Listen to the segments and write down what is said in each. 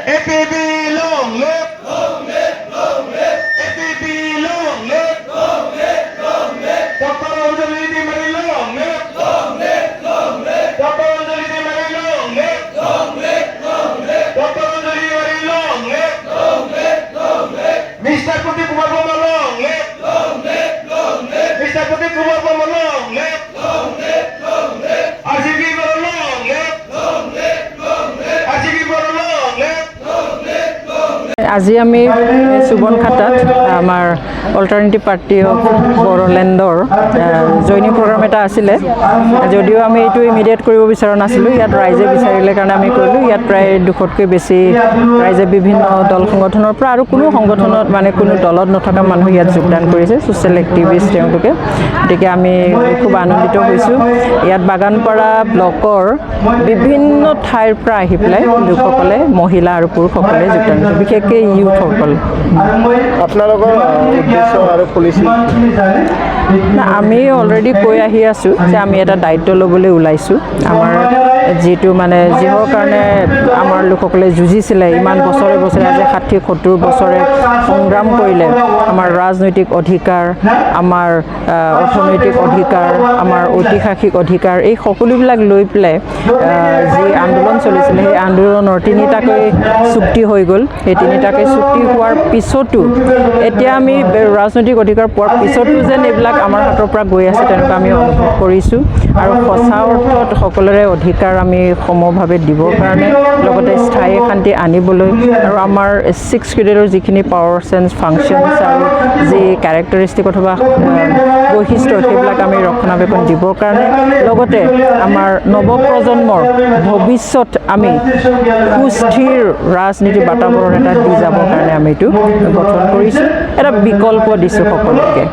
APB long live, APB long live, Dr. Anjali Mary long live, Dr. Anjali Mary long live, Dr. Anjali Mary long live, Mr. Pradeep Kumar long live, Mr. Pradeep Kumar long live, RCB long live, RCB long live. আজি আমি সুবনখাটাত আমাৰ alternative party of বড়োলেণ্ডৰ joining programme এটা আছিলে যদিও আমি এইটো ইমিডিয়েট কৰিব বিচৰা নাছিলোঁ ইয়াত ৰাইজে বিচাৰিলে কাৰণে আমি কৰিলোঁ ইয়াত প্ৰায় 200তকৈ বেছি ৰাইজে বিভিন্ন দল সংগঠনৰ পৰা আৰু কোনো সংগঠনত মানে কোনো দলত নথকা মানুহ ইয়াত যোগদান কৰিছে ছ'চিয়েল এক্টিভিষ্ট তেওঁলোকে গতিকে আমি খুব আনন্দিত হৈছোঁ ইয়াত বাগানপাৰা ব্লকৰ বিভিন্ন ঠাইৰ পৰা আহি পেলাই লোকসকলে মহিলা আৰু পুৰুষসকলে যোগদান কৰিছে বিশেষকৈ ইউথসকল আপোনালোকৰ উদ্দেশ্য আৰু পলিচি আমি অলৰেডি কৈ আহি আছোঁ যে আমি এটা দায়িত্ব ল'বলৈ ওলাইছোঁ আমাৰ যিটো মানে যিহৰ কাৰণে আমাৰ লোকসকলে যুঁজিছিলে ইমান বছৰে বছৰে আজি 60-70 বছৰে সংগ্ৰাম কৰিলে আমাৰ ৰাজনৈতিক অধিকাৰ আমাৰ অৰ্থনৈতিক অধিকাৰ আমাৰ ঐতিহাসিক অধিকাৰ এই সকলোবিলাক লৈ পেলাই যি আন্দোলন চলিছিলে সেই আন্দোলনৰ 3টাকৈ চুক্তি হৈ গ'ল সেই 3টাকৈ চুক্তি হোৱাৰ পিছতো এতিয়া আমি ৰাজনৈতিক অধিকাৰ পোৱাৰ পিছতো যেন এইবিলাক আমাৰ হাতৰ পৰা গৈ আছে তেনেকুৱা আমি অনুভৱ কৰিছোঁ আৰু সঁচা অৰ্থত সকলোৰে অধিকাৰ আমি সমভাৱে দিবৰ কাৰণে লগতে স্থায়ী শান্তি আনিবলৈ আৰু আমাৰ 6 শিডিউলৰ যিখিনি পাৱাৰ চেঞ্জ ফাংচনছ আৰু যি কেৰেক্টাৰিষ্টিক অথবা বৈশিষ্ট্য সেইবিলাক আমি ৰক্ষণাবেক্ষণ দিবৰ কাৰণে লগতে আমাৰ নৱপ্ৰজন্মৰ ভৱিষ্যত আমি সুস্থিৰ ৰাজনীতি বাতাবৰণ এটা দি যাবৰ কাৰণে আমি এইটো গঠন কৰিছোঁ এটা বিকল্প দিছোঁ সকলোকে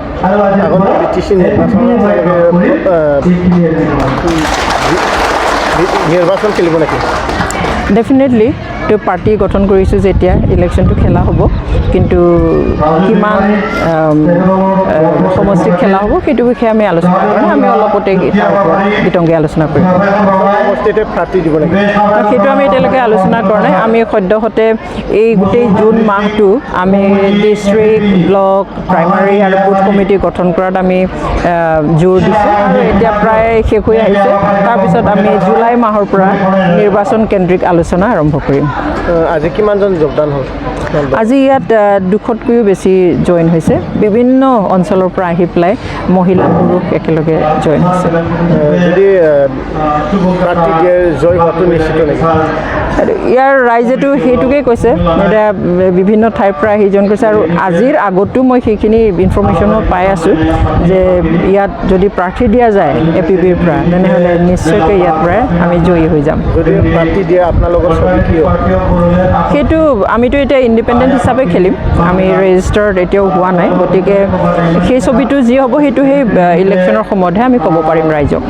নিৰ্বাচন খেলিব নেকি ডেফিনেটলি তো পাৰ্টি গঠন কৰিছোঁ যেতিয়া ইলেকশ্যনটো খেলা হ'ব কিন্তু কিমান সমষ্টিত খেলা হ'ব সেইটো বিষয়ে আমি আলোচনা কৰোঁ আমি অলপতে তাৰ ওপৰত বিতংগী আলোচনা কৰিম সমষ্টিতে প্ৰাৰ্থী দিব লাগে সেইটো আমি এতিয়ালৈকে আলোচনা কৰা নাই আমি সদ্যহতে এই গোটেই জুন মাহটো আমি ডিষ্ট্ৰিক্ট ব্লক প্ৰাইমাৰী আৰু বুথ কমিটি গঠন কৰাত আমি জোৰ দিছোঁ আৰু এতিয়া প্ৰায় শেষ হৈ আহিছে তাৰপিছত আমি জুলাই মাহৰ পৰা নিৰ্বাচন কেন্দ্ৰিক আলোচনা আৰম্ভ কৰিম আজি কিমানজন যোগদান হ'ল আজি ইয়াত 200তকৈও বেছি জইন হৈছে বিভিন্ন অঞ্চলৰ পৰা আহি পেলাই মহিলা পুৰুষ একেলগে জইন হৈছে যদি প্ৰাৰ্থী দিয়ে জয় হোৱাটো নিশ্চিত নেকি ইয়াৰ ৰাইজেতো সেইটোকে কৈছে এতিয়া বিভিন্ন ঠাইৰ পৰা আহি জইন কৰিছে আৰু আজিৰ আগতো মই সেইখিনি ইনফৰ্মেশ্যনো পাই আছোঁ যে ইয়াত যদি প্ৰাৰ্থী দিয়া যায় APBৰ পৰা তেনেহ'লে নিশ্চয়কৈ ইয়াৰ পৰাই আমি জয়ী হৈ যাম যদি প্ৰাৰ্থী দিয়ে আপোনালোকৰ ছবি কি হ'ব সেইটো আমিতো এতিয়া ইণ্ডিপেণ্ডেণ্ট হিচাপে খেলিম আমি ৰেজিষ্টাৰ্ড এতিয়াও হোৱা নাই গতিকে সেই ছবিটো যি হ'ব সেইটো সেই ইলেকশ্যনৰ সময়তহে আমি ক'ব পাৰিম ৰাইজক